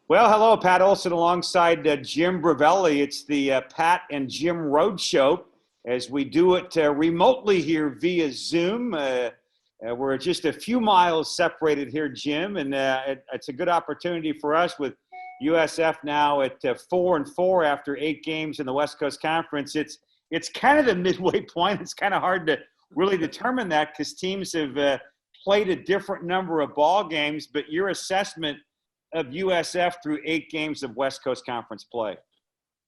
Well, hello, Pat Olson alongside Jim Bravelli. It's the Pat and Jim Road Show as we do it remotely here via Zoom. We're just a few miles separated here, Jim, and it's a good opportunity for us with USF now at 4-4 after 8 games in the West Coast Conference. It's kind of the midway point. It's kind of hard to really determine that because teams have played a different number of ball games, but your assessment of USF through 8 games of West Coast Conference play?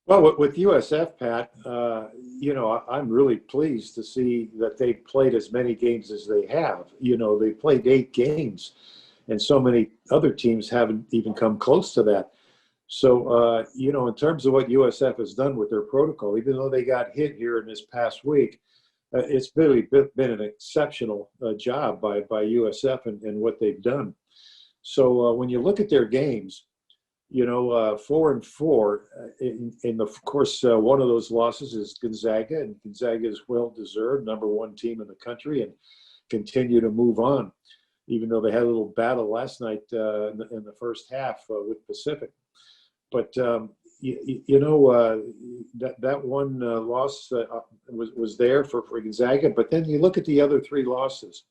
Well, with USF, Pat, I'm really pleased to see that they played as many games as they have. They played 8 games, and so many other teams haven't even come close to that. So, in terms of what USF has done with their protocol, even though they got hit here in this past week, it's really been an exceptional job by USF and what they've done. So when you look at their games, 4-4, of course, one of those losses is Gonzaga, and Gonzaga is well-deserved, number 1 team in the country, and continue to move on, even though they had a little battle last night in the first half with Pacific. But, that one loss was there for Gonzaga. But then you look at the other 3 losses.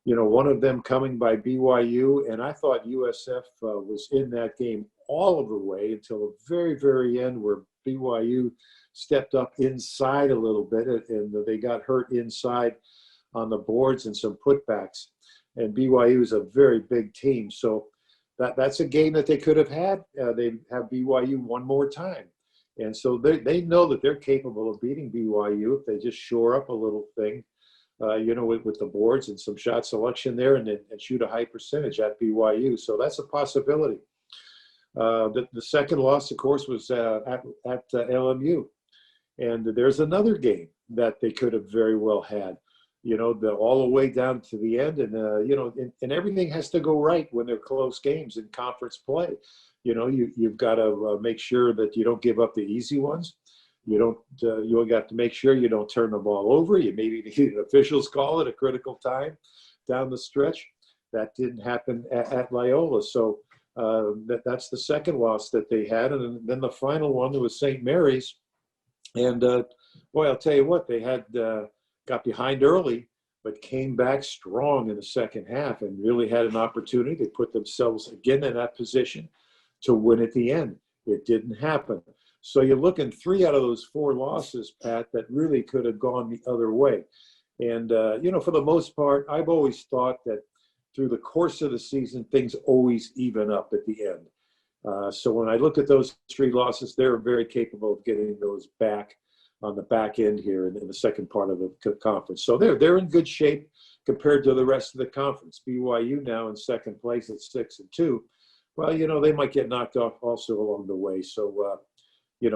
One of them coming by BYU, and I thought USF was in that game all of the way until the very, very end where BYU stepped up inside a little bit, and they got hurt inside on the boards and some putbacks. And BYU is a very big team, so that's a game that they could have had. They have BYU one more time. And so they know that they're capable of beating BYU if they just shore up a little thing. With the boards and some shot selection there and shoot a high percentage at BYU. So that's a possibility. The second loss, of course, was at LMU. And there's another game that they could have very well had, all the way down to the end. And, and everything has to go right when they're close games in conference play. You've got to make sure that you don't give up the easy ones. You got to make sure you don't turn the ball over. You maybe the officials call it a critical time down the stretch. That didn't happen at Loyola. So that's the second loss that they had. And then the final one was St. Mary's. And boy, I'll tell you what, they had got behind early, but came back strong in the second half and really had an opportunity. They put themselves again in that position to win at the end. It didn't happen. So you're looking 3 out of those 4 losses, Pat, that really could have gone the other way. And, for the most part, I've always thought that through the course of the season, things always even up at the end. So when I look at those 3 losses, they're very capable of getting those back on the back end here in the second part of the conference. So they're in good shape compared to the rest of the conference. BYU now in second place at 6-2. Well, they might get knocked off also along the way. So,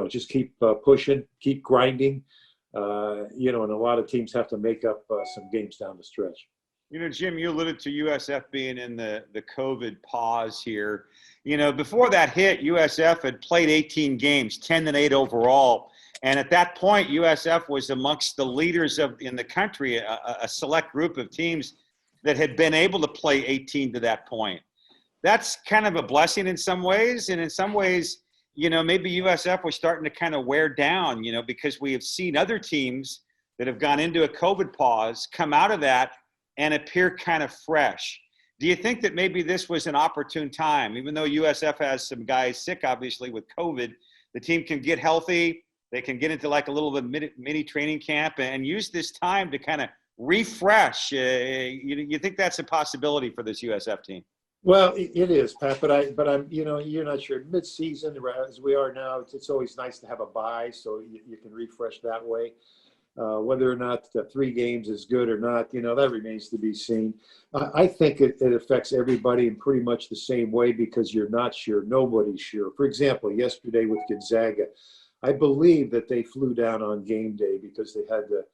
just keep pushing, keep grinding, and a lot of teams have to make up some games down the stretch. Jim, you alluded to USF being in the COVID pause here. Before that hit, USF had played 18 games, 10-8 overall. And at that point, USF was amongst the leaders in the country, a select group of teams that had been able to play 18 to that point. That's kind of a blessing in some ways. And in some ways, maybe USF was starting to kind of wear down, because we have seen other teams that have gone into a COVID pause come out of that and appear kind of fresh. Do you think that maybe this was an opportune time? Even though USF has some guys sick, obviously, with COVID, the team can get healthy. They can get into like a little bit mini training camp and use this time to kind of refresh. You think that's a possibility for this USF team? Well, it is, Pat, but I'm, you're not sure. Mid-season, as we are now, it's always nice to have a bye so you can refresh that way. Whether or not the 3 games is good or not, that remains to be seen. I think it affects everybody in pretty much the same way because you're not sure. Nobody's sure. For example, yesterday with Gonzaga, I believe that they flew down on game day because they had the,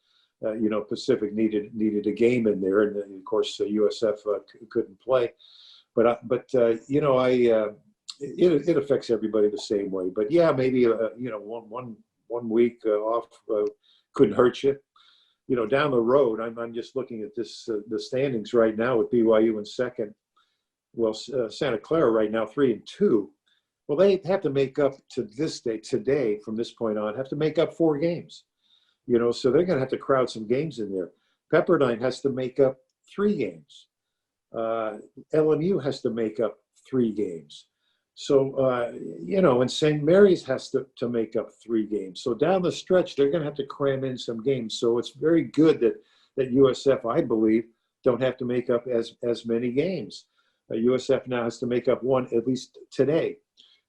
Pacific needed a game in there, and of course USF couldn't play. It affects everybody the same way. But yeah, maybe one week off couldn't hurt you. Down the road, I'm just looking at the standings right now with BYU in second. Well, Santa Clara right now 3-2. Well, they have to make up to this day, today, from this point on, have to make up 4 games. So they're going to have to crowd some games in there. Pepperdine has to make up 3 games. LMU has to make up 3 games. So, and St. Mary's has to make up 3 games. So down the stretch, they're going to have to cram in some games. So it's very good that USF, I believe, don't have to make up as many games. USF now has to make up 1 at least today.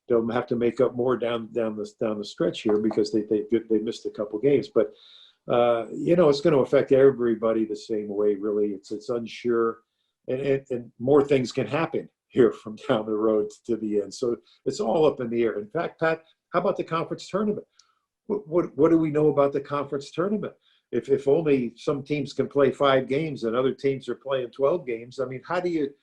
They'll have to make up more down the stretch here because they missed a couple games. But it's going to affect everybody the same way. Really, it's unsure, and more things can happen here from down the road to the end. So it's all up in the air. In fact, Pat, how about the conference tournament? What do we know about the conference tournament? If only some teams can play 5 games and other teams are playing 12 games, I mean, how do you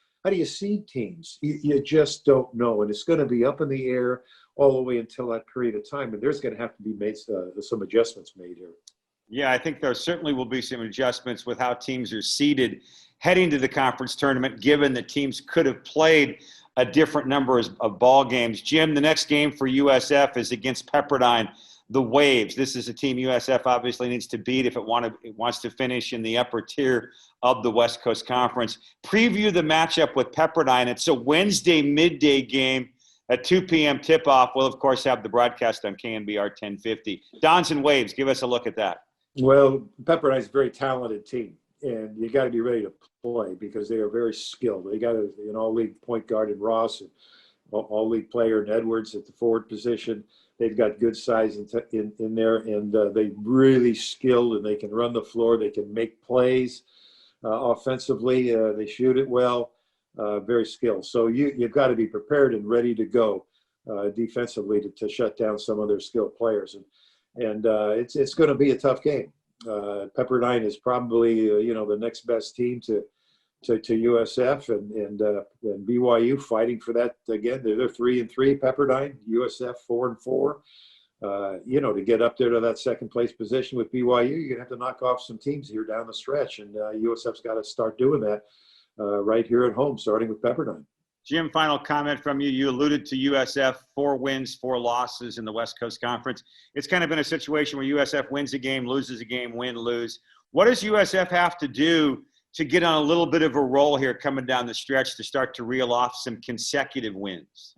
seed teams? You just don't know. And it's going to be up in the air all the way until that period of time. And there's going to have to be made some adjustments made here. Yeah, I think there certainly will be some adjustments with how teams are seeded heading to the conference tournament, given that teams could have played a different number of ball games. Jim, the next game for USF is against Pepperdine, the Waves. This is a team USF obviously needs to beat if it wants to finish in the upper tier of the West Coast Conference. Preview the matchup with Pepperdine. It's a Wednesday midday game at 2 p.m. tip-off. We'll, of course, have the broadcast on KNBR 1050. Dons and Waves, give us a look at that. Well, Pepperdine's a very talented team, and you got to be ready to play because they are very skilled. They got an all-league point guard in Ross, and all-league player in Edwards at the forward position. They've got good size in there, and they really skilled, and they can run the floor. They can make plays offensively. They shoot it well. Very skilled. So you've got to be prepared and ready to go defensively to shut down some of their skilled players. And it's going to be a tough game. Pepperdine is probably the next best team to USF and BYU fighting for that again. They're 3-3. Pepperdine, USF 4-4. To get up there to that second place position with BYU, you're gonna have to knock off some teams here down the stretch, and USF's got to start doing that right here at home, starting with Pepperdine. Jim, final comment from you. You alluded to USF, 4 wins, 4 losses in the West Coast Conference. It's kind of been a situation where USF wins a game, loses a game, win, lose. What does USF have to do to get on a little bit of a roll here coming down the stretch to start to reel off some consecutive wins?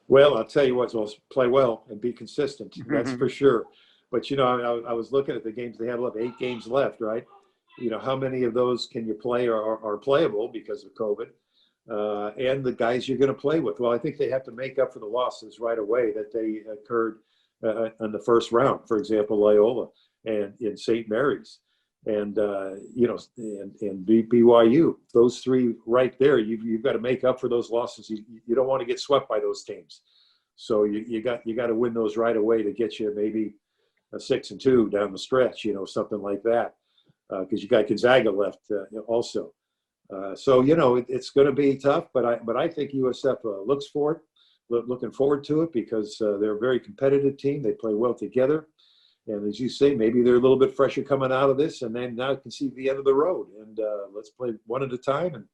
Well, I'll tell you what, well, play well and be consistent. That's for sure. But, I was looking at the games they have left, 8 games left, right? How many of those can you play or are playable because of COVID? And the guys you're going to play with. Well, I think they have to make up for the losses right away that they occurred in the first round. For example, Loyola and in St. Mary's and BYU. Those 3 right there, you've got to make up for those losses. You don't want to get swept by those teams. So you got to win those right away to get you maybe a 6-2 down the stretch, something like that. Because you got Gonzaga left also. So it's going to be tough, but I think USF looks for it, looking forward to it because they're a very competitive team. They play well together, and as you say, maybe they're a little bit fresher coming out of this, and then now can see the end of the road. And let's play one at a time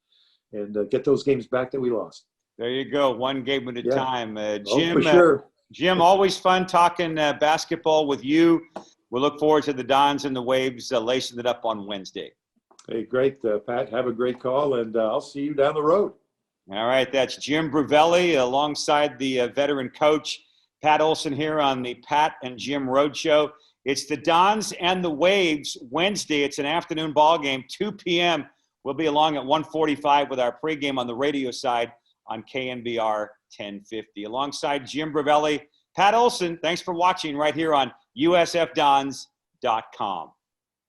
and get those games back that we lost. There you go, one game at a time. Jim, for sure. Jim, always fun talking basketball with you. We'll look forward to the Dons and the Waves lacing it up on Wednesday. Hey, great, Pat. Have a great call, and I'll see you down the road. All right, that's Jim Bravelli alongside the veteran coach, Pat Olson, here on the Pat and Jim Roadshow. It's the Dons and the Waves Wednesday. It's an afternoon ball game, 2 p.m. We'll be along at 1:45 with our pregame on the radio side on KNBR 1050. Alongside Jim Bravelli, Pat Olson, thanks for watching right here on USFDons.com.